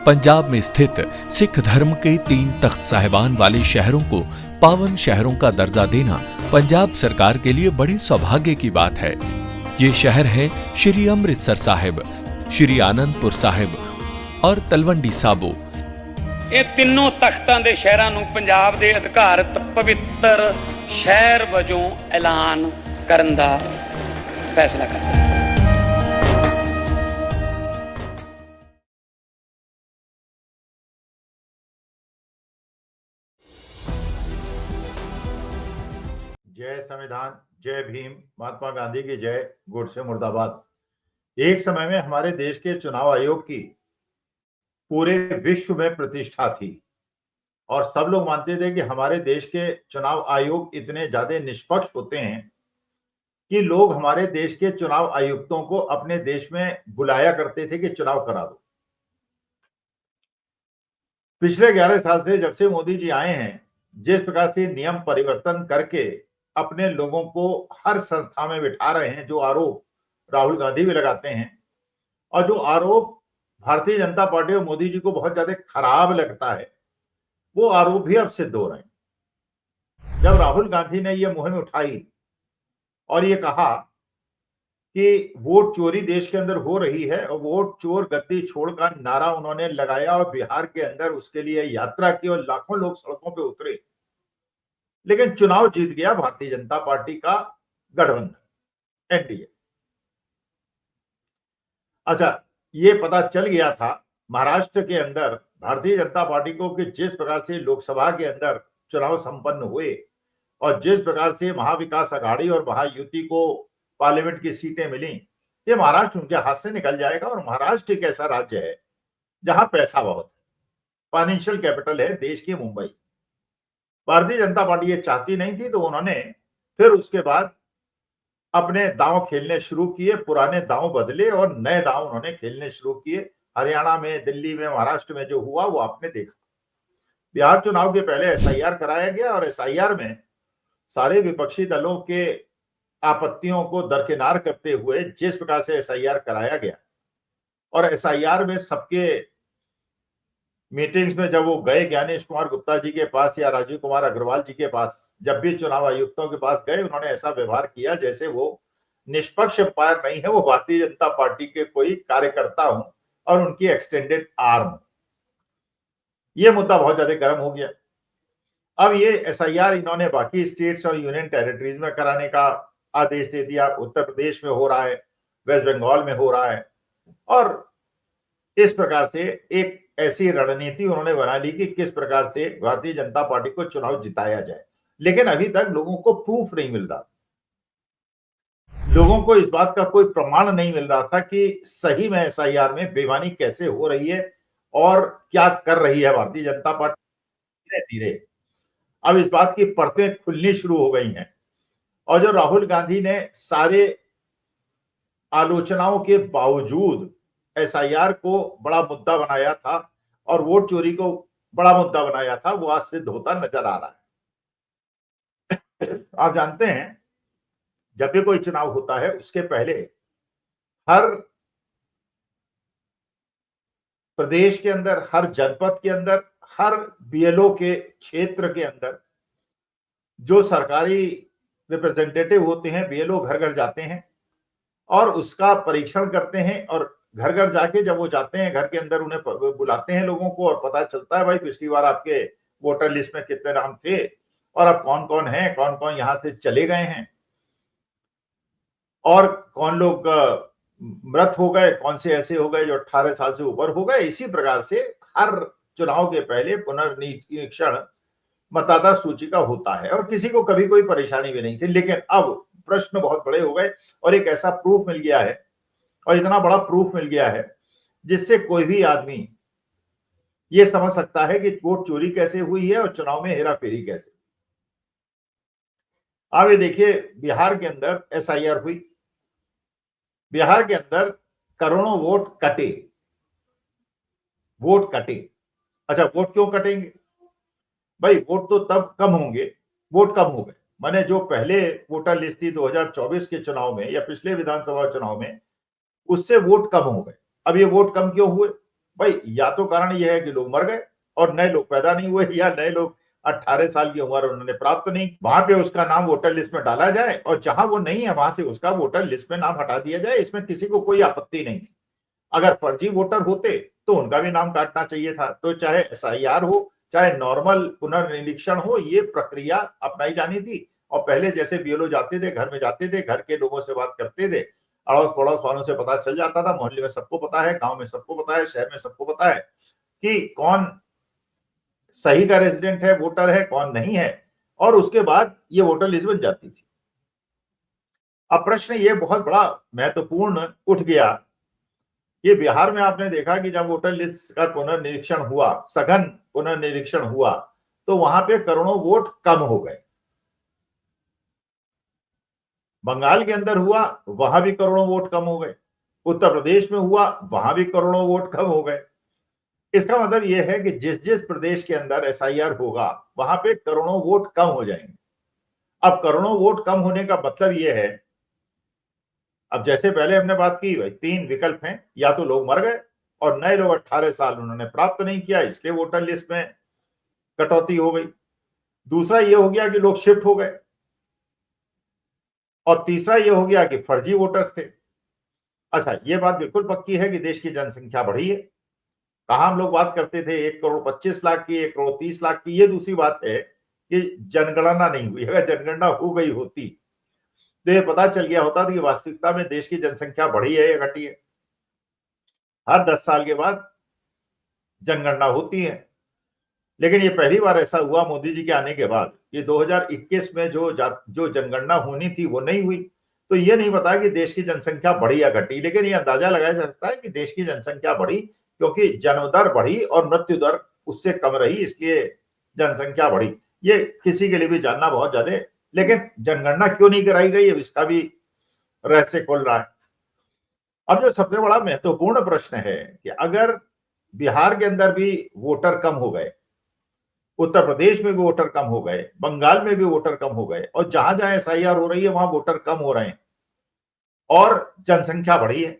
पंजाब में स्थित सिख धर्म के 3 तख्त साहिबान वाले शहरों को पावन शहरों का दर्जा देना पंजाब सरकार के लिए बड़े सौभाग्य की बात है। ये शहर है श्री अमृतसर साहिब, श्री आनंदपुर साहिब और तलवंडी साबो। ਇਹ ਤਿੰਨੋਂ ਤਖਤਾਂ ਦੇ ਸ਼ਹਿਰਾਂ ਨੂੰ ਪੰਜਾਬ ਦੇ ਅਧਿਕਾਰਤ ਪਵਿੱਤਰ ਸ਼ਹਿਰ ਵਜੋਂ ਐਲਾਨ ਕਰਨ ਦਾ ਫੈਸਲਾ ਕੀਤਾ। जय संविधान, जय भीम, महात्मा गांधी की जय, गोडसे मुर्दाबाद। एक समय में हमारे देश के चुनाव आयोग की पूरे विश्व में प्रतिष्ठा थी और सब लोग मानते थे कि हमारे देश के चुनाव आयोग इतने ज्यादा निष्पक्ष होते हैं कि लोग हमारे देश के चुनाव आयुक्तों को अपने देश में बुलाया करते थे कि चुनाव करा दो। पिछले 11 साल से जब से मोदी जी आए हैं, जिस प्रकार से नियम परिवर्तन करके अपने लोगों को हर संस्था में बिठा रहे हैं, जो आरोप राहुल गांधी भी लगाते हैं और जो आरोप भारतीय जनता पार्टी और मोदी जी को बहुत ज्यादा खराब लगता है, वो आरोप भी अब सिद्ध हो रहे हैं। जब राहुल गांधी ने ये मुहिम उठाई और ये कहा कि वोट चोरी देश के अंदर हो रही है और वोट चोर गद्दी छोड़ का नारा उन्होंने लगाया और बिहार के अंदर उसके लिए यात्रा की और लाखों लोग सड़कों पे उतरे, लेकिन चुनाव जीत गया भारतीय जनता पार्टी का गठबंधन एनडीए। अच्छा, ये पता चल गया था महाराष्ट्र के अंदर भारतीय जनता पार्टी को कि जिस प्रकार से लोकसभा के अंदर चुनाव संपन्न हुए और जिस प्रकार से महाविकास अघाड़ी और महायुति को पार्लियामेंट की सीटें मिली, ये महाराष्ट्र उनके हाथ से निकल जाएगा। और महाराष्ट्र एक ऐसा राज्य है जहां पैसा बहुत है, फाइनेंशियल कैपिटल है देश की मुंबई। भारतीय जनता पार्टी ये चाहती नहीं थी, तो उन्होंने फिर उसके बाद अपने दांव खेलने शुरू किए, पुराने दांव बदले और नए दांव उन्होंने खेलने शुरू किए। हरियाणा में, दिल्ली में, महाराष्ट्र में जो हुआ वो आपने देखा। बिहार चुनाव के पहले एसआईआर कराया गया और एसआईआर में सारे विपक्षी दलों के आपत्तियों को दरकिनार करते हुए जिस प्रकार से एसआईआर कराया गया और एसआईआर में सबके मीटिंग्स में जब वो गए ज्ञानेश कुमार गुप्ता जी के पास या राजीव कुमार अग्रवाल जी के पास, जब भी चुनाव आयुक्तों के पास गए, उन्होंने ऐसा व्यवहार किया जैसे वो निष्पक्ष अंपायर नहीं है, वो भारतीय जनता पार्टी के कोई कार्यकर्ता हो और उनकी एक्सटेंडेड आर्म। ये मुद्दा बहुत ज्यादा गर्म हो गया। अब ये एसआईआर इन्होंने बाकी स्टेट्स और यूनियन टेरिटरीज में कराने का आदेश दे दिया। उत्तर प्रदेश में हो रहा है, वेस्ट बंगाल में हो रहा है और इस प्रकार से एक ऐसी रणनीति उन्होंने बना ली कि किस प्रकार से भारतीय जनता पार्टी को चुनाव जिताया जाए। लेकिन अभी तक लोगों को प्रूफ नहीं मिल रहा, लोगों को इस बात का कोई प्रमाण नहीं मिल रहा था कि सही में एसआईआर में बेईमानी कैसे हो रही है और क्या कर रही है भारतीय जनता पार्टी। धीरे धीरे अब इस बात की परतें खुलनी शुरू हो गई हैं और जो राहुल गांधी ने सारे आलोचनाओं के बावजूद एसआईआर को बड़ा मुद्दा बनाया था और वोट चोरी को बड़ा मुद्दा बनाया था, वो आज सिद्ध होता नजर आ रहा है। आप जानते हैं, जब भी कोई चुनाव होता है उसके पहले हर प्रदेश के अंदर, हर जनपद के अंदर, हर बीएलओ के क्षेत्र के अंदर जो सरकारी रिप्रेजेंटेटिव होते हैं, बीएलओ घर घर जाते हैं और उसका परीक्षण करते हैं और घर घर जाके जब वो जाते हैं, घर के अंदर उन्हें बुलाते हैं लोगों को और पता चलता है भाई पिछली बार आपके वोटर लिस्ट में कितने नाम थे और अब कौन कौन है, कौन कौन यहां से चले गए हैं और कौन लोग मृत हो गए, कौन से ऐसे हो गए जो 18 साल से ऊपर हो गए। इसी प्रकार से हर चुनाव के पहले पुनर्निरीक्षण मतदाता सूची का होता है और किसी को कभी कोई परेशानी भी नहीं थी। लेकिन अब प्रश्न बहुत बड़े हो गए और एक ऐसा प्रूफ मिल गया है और इतना बड़ा प्रूफ मिल गया है जिससे कोई भी आदमी ये समझ सकता है कि वोट चोरी कैसे हुई है और चुनाव में हेराफेरी कैसे। अब ये देखिए, बिहार के अंदर एसआईआर हुई, बिहार के अंदर करोड़ों वोट कटे, वोट कटे। अच्छा, वोट क्यों कटेंगे भाई? वोट तो तब कम होंगे, वोट कम हो गए माने जो पहले वोटर लिस्ट थी 2024 के चुनाव में या पिछले विधानसभा चुनाव में, उससे वोट कम हो गए। अब ये वोट कम क्यों हुए? भाई या तो कारण यह है कि लोग मर गए और नए लोग पैदा नहीं हुए, या नए लोग 18 साल की उम्र उन्होंने प्राप्त नहीं, वहां पे उसका नाम वोटर लिस्ट में डाला जाए और जहां वो नहीं है वहां से उसका वोटर लिस्ट में नाम हटा दिया जाए, इसमें किसी को कोई आपत्ति नहीं थी। अगर फर्जी वोटर होते तो उनका भी नाम काटना चाहिए था। तो चाहे एसआईआर हो, चाहे नॉर्मल पुनर्निरीक्षण हो, ये प्रक्रिया अपनाई जानी थी। और पहले जैसे बीएलओ जाते थे, घर में जाते थे, घर के लोगों से बात करते थे, अड़ोस पड़ोस वालों से पता चल जाता था, मोहल्ले में सबको पता है, गांव में सबको पता है, शहर में सबको पता है कि कौन सही का रेजिडेंट है, वोटर है, कौन नहीं है, और उसके बाद ये वोटर लिस्ट बन जाती थी। अब प्रश्न ये बहुत बड़ा महत्वपूर्ण उठ गया, ये बिहार में आपने देखा कि जब वोटर लिस्ट का पुनर्निरीक्षण हुआ, सघन पुनर्निरीक्षण हुआ, तो वहां पे करोड़ों वोट कम हो गए। बंगाल के अंदर हुआ, वहां भी करोड़ों वोट कम हो गए। उत्तर प्रदेश में हुआ, वहां भी करोड़ों वोट कम हो गए। इसका मतलब यह है कि जिस जिस प्रदेश के अंदर एसआईआर होगा वहां पे करोड़ों वोट कम हो जाएंगे। अब करोड़ों वोट कम होने का मतलब यह है, अब जैसे पहले हमने बात की भाई 3 विकल्प हैं, या तो लोग मर गए और नए लोग 18 साल उन्होंने प्राप्त नहीं किया, इसलिए वोटर लिस्ट में कटौती हो गई। दूसरा ये हो गया कि लोग शिफ्ट हो गए, और तीसरा ये हो गया कि फर्जी वोटर्स थे। अच्छा, ये बात बिल्कुल पक्की है कि देश की जनसंख्या बढ़ी है। कहा हम लोग बात करते थे 1,25,00,000 की, 1,30,00,000 की, ये दूसरी बात है कि जनगणना नहीं हुई। अगर जनगणना हो गई होती तो ये पता चल गया होता कि वास्तविकता में देश की जनसंख्या बढ़ी है या घटी है। हर 10 साल के बाद जनगणना होती है, लेकिन ये पहली बार ऐसा हुआ मोदी जी के आने के बाद कि 2021 में जो जनगणना होनी थी वो नहीं हुई। तो ये नहीं पता कि देश की जनसंख्या बढ़ी या घटी, लेकिन ये अंदाजा लगाया जा सकता है कि देश की जनसंख्या बढ़ी, क्योंकि जन्म दर बढ़ी और मृत्यु दर उससे कम रही, इसलिए जनसंख्या बढ़ी। ये किसी के लिए भी जानना बहुत ज्यादा, लेकिन जनगणना क्यों नहीं कराई गई, अब इसका भी रहस्य खोल रहा है। अब जो सबसे बड़ा महत्वपूर्ण प्रश्न है कि अगर बिहार के अंदर भी वोटर कम हो गए, उत्तर प्रदेश में भी वोटर कम हो गए, बंगाल में भी वोटर कम हो गए, और जहां जहां एसआईआर हो रही है वहां वोटर कम हो रहे हैं और जनसंख्या बढ़ी है,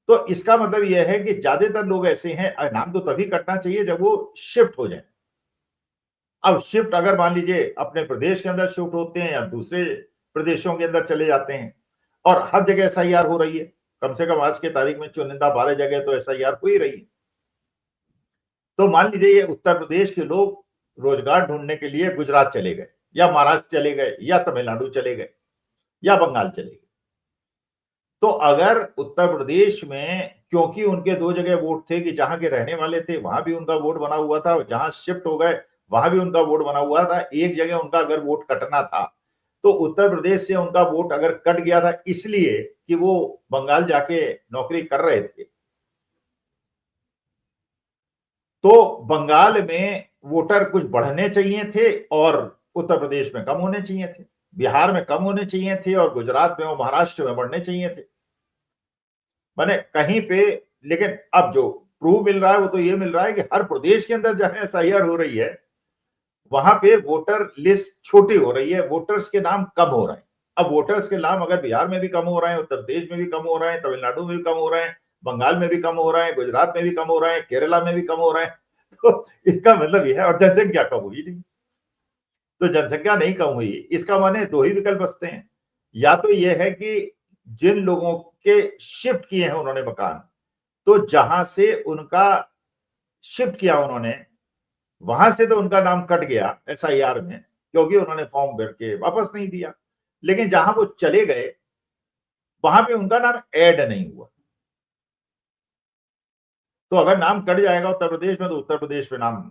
तो इसका मतलब यह है कि ज्यादातर लोग ऐसे हैं, नाम तो तभी कटना चाहिए जब वो शिफ्ट हो जाए। अब शिफ्ट अगर मान लीजिए अपने प्रदेश के अंदर शिफ्ट होते हैं या दूसरे प्रदेशों के अंदर चले जाते हैं, और हर जगह एसआईआर हो रही है, कम से कम आज के तारीख में चुनिंदा 12 जगह तो एसआईआर हो ही रही है। तो मान लीजिए ये उत्तर प्रदेश के लोग रोजगार ढूंढने के लिए गुजरात चले गए, या महाराष्ट्र चले गए, या तमिलनाडु चले गए, या बंगाल चले गए। तो अगर उत्तर प्रदेश में, क्योंकि उनके 2 जगह वोट थे कि जहां के रहने वाले थे वहां भी उनका वोट बना हुआ था, और जहां शिफ्ट हो गए वहां भी उनका वोट बना हुआ था, एक जगह उनका अगर वोट कटना था तो उत्तर प्रदेश से उनका वोट अगर कट गया था इसलिए कि वो बंगाल जाके नौकरी कर रहे थे, तो बंगाल में वोटर कुछ बढ़ने चाहिए थे और उत्तर प्रदेश में कम होने चाहिए थे, बिहार में कम होने चाहिए थे और गुजरात में और महाराष्ट्र में बढ़ने चाहिए थे, माने कहीं पे। लेकिन अब जो प्रूफ मिल रहा है वो तो ये मिल रहा है कि हर प्रदेश के अंदर जहां एसआईआर हो रही है वहां पे वोटर लिस्ट छोटी हो रही है, वोटर्स के नाम कम हो रहे हैं। अब वोटर्स के नाम अगर बिहार में भी कम हो रहे हैं, उत्तर प्रदेश में भी कम हो रहे हैं, तमिलनाडु में भी कम हो रहे हैं, बंगाल में भी कम हो रहे हैं, गुजरात में भी कम हो रहे हैं, केरला में भी कम हो रहे हैं, तो इसका मतलब यह है, और जनसंख्या कम हुई नहीं। तो जनसंख्या नहीं कम हुई, इसका माने 2 ही विकल्प बचते हैं, या तो यह है कि जिन लोगों के शिफ्ट किए हैं उन्होंने मकान, तो जहां से उनका शिफ्ट किया उन्होंने वहां से तो उनका नाम कट गया एसआईआर में, क्योंकि उन्होंने फॉर्म भर के वापस नहीं दिया, लेकिन जहां वो चले गए वहां पे उनका नाम ऐड नहीं हुआ। तो अगर नाम कट जाएगा उत्तर प्रदेश में तो उत्तर प्रदेश में नाम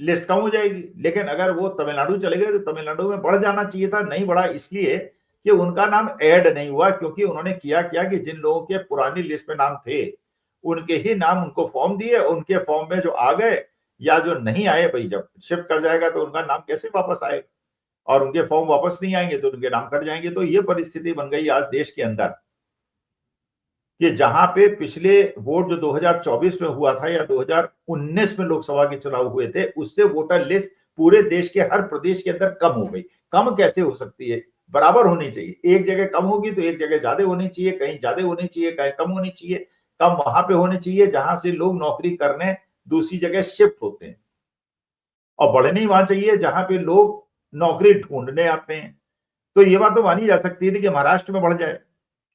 लिस्ट कम हो जाएगी, लेकिन अगर वो तमिलनाडु चले गए तो तमिलनाडु में बढ़ जाना चाहिए था, नहीं बढ़ा इसलिए कि उनका नाम ऐड नहीं हुआ, क्योंकि उन्होंने किया कि जिन लोगों के पुरानी लिस्ट में नाम थे उनके ही नाम उनको फॉर्म दिए, उनके फॉर्म में जो आ गए या जो नहीं आए, भाई जब शिफ्ट कर जाएगा तो उनका नाम कैसे वापस आएगा, और उनके फॉर्म वापस नहीं आएंगे तो उनके नाम कट जाएंगे। तो ये परिस्थिति बन गई आज देश के अंदर कि जहां पे पिछले वोट जो 2024 में हुआ था या 2019 में लोकसभा के चुनाव हुए थे, उससे वोटर लिस्ट पूरे देश के हर प्रदेश के अंदर कम हो गई। कम कैसे हो सकती है, बराबर होनी चाहिए, एक जगह कम होगी तो एक जगह ज्यादा होनी चाहिए, कहीं ज्यादा होनी चाहिए, कहीं कम होनी चाहिए, कम वहां पे होने चाहिए जहां से लोग नौकरी करने दूसरी जगह शिफ्ट होते हैं, और बढ़नी वहां चाहिए जहां पे लोग नौकरी ढूंढने आते हैं। तो ये बात तो मानी जा सकती थी कि महाराष्ट्र में बढ़ जाए,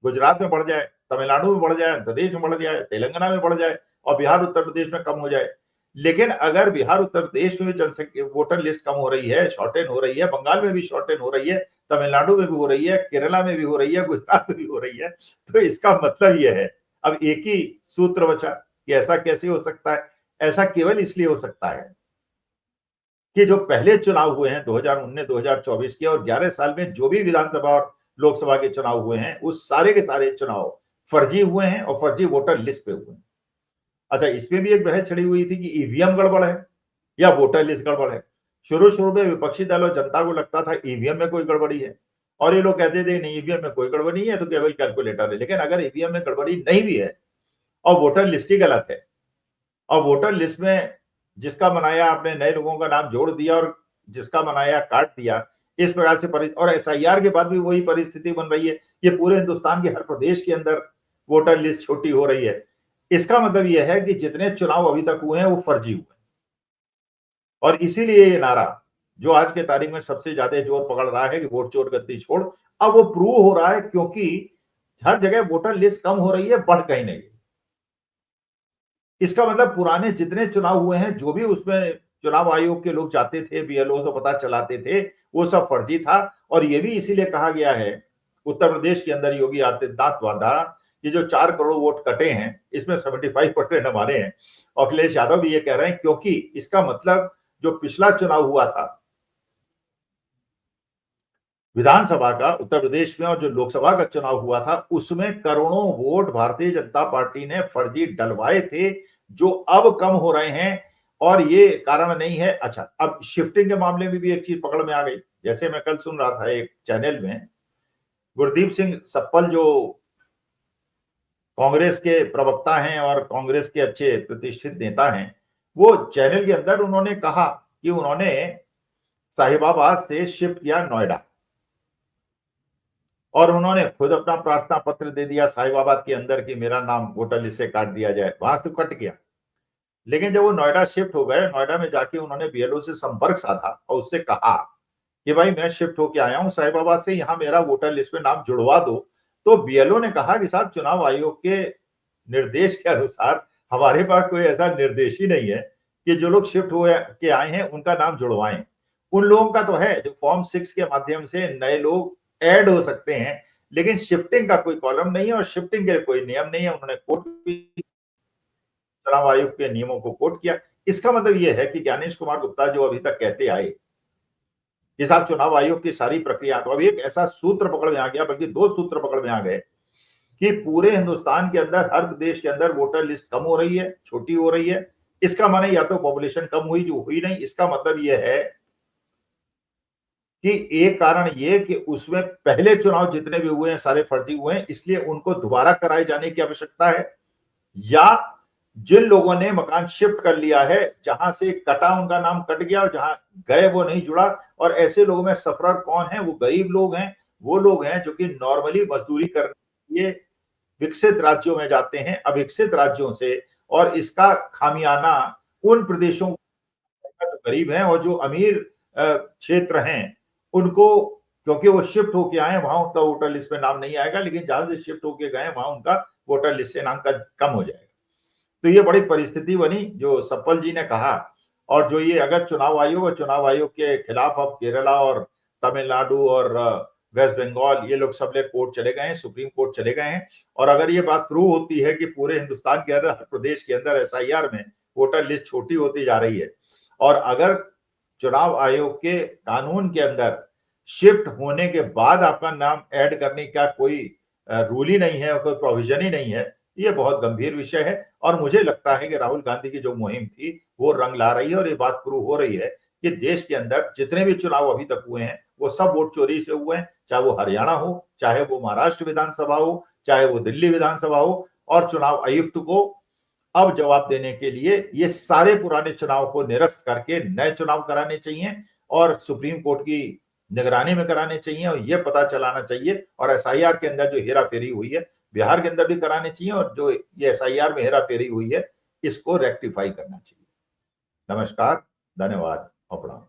गुजरात में बढ़ जाए, तमिलनाडु में बढ़ जाए, आंध्र प्रदेश में बढ़ जाए, तेलंगाना में बढ़ जाए और बिहार उत्तर प्रदेश में कम हो जाए। लेकिन अगर बिहार उत्तर प्रदेश में भी जनसंख्या वोटर लिस्ट कम हो रही है, शॉर्टेन हो रही है, बंगाल में भी शॉर्टेन हो रही है, तमिलनाडु में भी हो रही है, केरला में भी हो रही है, गुजरात में भी हो रही है, तो इसका मतलब यह है, अब एक ही सूत्र बचा कि ऐसा कैसे हो सकता है। ऐसा केवल इसलिए हो सकता है कि जो पहले चुनाव हुए हैं 2019 2024 के, और 11 साल में जो भी विधानसभा और लोकसभा के चुनाव हुए हैं, उस सारे के सारे चुनाव फर्जी हुए हैं और फर्जी वोटर लिस्ट पे हुए हैं। अच्छा, इसमें भी एक बहस छिड़ी हुई थी कि ईवीएम गड़बड़ है या वोटर लिस्ट गड़बड़ है। शुरू में विपक्षी दल और जनता को लगता था ईवीएम में कोई गड़बड़ी है, और ये लोग कहते थे नहीं, ईवीएम में कोई गड़बड़ी नहीं है, तो केवल कैलकुलेटर है। लेकिन अगर ईवीएम में गड़बड़ी नहीं भी है और वोटर लिस्ट ही गलत है, और वोटर लिस्ट में जिसका बनाया आपने नए लोगों का नाम जोड़ दिया और जिसका बनाया काट दिया, इस प्रकार से और एसआईआर के बाद भी वही परिस्थिति बन रही है, ये पूरे हिंदुस्तान के हर प्रदेश के अंदर वोटर लिस्ट छोटी हो रही है। इसका मतलब यह है कि जितने चुनाव अभी तक हुए हैं वो फर्जी हुए, और इसीलिए ये नारा जो आज के तारीख में सबसे ज्यादा जोर पकड़ रहा है कि वोट चोर गद्दी छोड़, अब वो प्रूव हो रहा है, क्योंकि हर जगह वोटर लिस्ट कम हो रही है, बढ़ कहीं नहीं। इसका मतलब पुराने जितने चुनाव हुए हैं, जो भी उसमें चुनाव आयोग के लोग जाते थे, बीएलओ से पता चलाते थे, वो सब फर्जी था। और ये भी इसीलिए कहा गया है उत्तर प्रदेश के अंदर योगी आदित्यनाथ द्वारा कि जो 4 करोड़ वोट कटे हैं, इसमें 75% हमारे हैं। अखिलेश यादव भी ये कह रहे हैं, क्योंकि इसका मतलब जो पिछला चुनाव हुआ था विधानसभा का उत्तर प्रदेश में, और जो लोकसभा का चुनाव हुआ था, उसमें करोड़ों वोट भारतीय जनता पार्टी ने फर्जी डलवाए थे, जो अब कम हो रहे हैं, और ये कारण नहीं है। अच्छा, अब शिफ्टिंग के मामले में भी एक चीज पकड़ में आ गई। जैसे मैं कल सुन रहा था एक चैनल में, गुरदीप सिंह सप्पल जो कांग्रेस के प्रवक्ता हैं और कांग्रेस के अच्छे प्रतिष्ठित नेता हैं, वो चैनल के अंदर उन्होंने कहा कि उन्होंने साहिबाबाद से शिफ्ट किया नोएडा, और उन्होंने खुद अपना प्रार्थना पत्र दे दिया साहिबाबाद के अंदर कि मेरा नाम वोटर लिस्ट से काट दिया जाए। वहां तो कट गया, लेकिन जब वो नोएडा शिफ्ट हो गए, नोएडा में जाके उन्होंने बीएलओ से संपर्क साधा और उससे कहा कि भाई मैं शिफ्ट होके आया हूं साहिबाबाद से, यहाँ मेरा वोटर लिस्ट में नाम जुड़वा दो। तो बीएलओ ने कहा कि साहब, चुनाव आयोग के निर्देश के अनुसार हमारे पास कोई ऐसा निर्देश ही नहीं है कि जो लोग शिफ्ट हुए के आए हैं उनका नाम जुड़वाएं। उन लोगों का तो है जो फॉर्म 6 के माध्यम से नए लोग ऐड हो सकते हैं, लेकिन शिफ्टिंग का कोई कॉलम नहीं है और शिफ्टिंग के कोई नियम नहीं है। उन्होंने कोर्ट भी चुनाव आयोग के नियमों को कोट किया। इसका मतलब यह है कि ज्ञानेश कुमार गुप्ता जो अभी तक कहते आए कि साहब चुनाव आयोग की सारी प्रक्रिया, तो अभी एक ऐसा सूत्र पकड़ में आ गया, बल्कि 2 सूत्र पकड़ में आ गए कि पूरे हिंदुस्तान के अंदर, हर देश के अंदर वोटर लिस्ट कम हो रही है, छोटी हो रही है। इसका माने या तो पॉपुलेशन कम हुई, जो हुई नहीं। इसका मतलब यह है कि एक कारण ये कि उसमें पहले चुनाव जितने भी हुए हैं सारे फर्जी हुए हैं, इसलिए उनको दोबारा कराए जाने की आवश्यकता है, या जिन लोगों ने मकान शिफ्ट कर लिया है, जहां से कटा उनका नाम कट गया और जहां गए वो नहीं जुड़ा। और ऐसे लोगों में सफरर कौन है? वो गरीब लोग हैं, वो लोग हैं जो कि नॉर्मली मजदूरी करने के लिए विकसित राज्यों में जाते हैं, अविकसित राज्यों से। और इसका खामियाना उन प्रदेशों जो गरीब हैं और जो अमीर क्षेत्र हैं उनको, क्योंकि वो शिफ्ट होके आए, वहां उनका वोटर लिस्ट में नाम नहीं आएगा, लेकिन जहां से शिफ्ट होके गए वहां उनका वोटर लिस्ट से नाम कम हो जाएगा। तो ये बड़ी परिस्थिति बनी जो सप्पल जी ने कहा। और जो ये अगर चुनाव आयोग के खिलाफ अब केरला और तमिलनाडु और वेस्ट बंगाल, ये लोग सब लोग कोर्ट चले गए हैं, सुप्रीम कोर्ट चले गए हैं। और अगर ये बात प्रूव होती है कि पूरे हिंदुस्तान के अंदर, हर प्रदेश के अंदर एसआईआर में वोटर लिस्ट छोटी होती जा रही है, और अगर चुनाव आयोग के कानून के अंदर शिफ्ट होने के बाद आपका नाम ऐड करने का कोई रूल ही नहीं है, कोई प्रोविजन ही नहीं है, ये बहुत गंभीर विषय है। और मुझे लगता है कि राहुल गांधी की जो मुहिम थी वो रंग ला रही है, और ये बात प्रूव हो रही है कि देश के अंदर जितने भी चुनाव अभी तक हुए हैं वो सब वोट चोरी से हुए हैं, चाहे वो हरियाणा हो, चाहे वो महाराष्ट्र विधानसभा हो, चाहे वो दिल्ली विधानसभा हो। और चुनाव आयुक्त को अब जवाब देने के लिए ये सारे पुराने चुनाव को निरस्त करके नए चुनाव कराने चाहिए, और सुप्रीम कोर्ट की निगरानी में कराने चाहिए, और ये पता चलाना चाहिए। और एसआईआर के अंदर जो हेरा फेरी हुई है, बिहार के अंदर भी कराने चाहिए और जो ये SIR में हेरा फेरी हुई है इसको रेक्टिफाई करना चाहिए। नमस्कार, धन्यवाद और प्रणाम।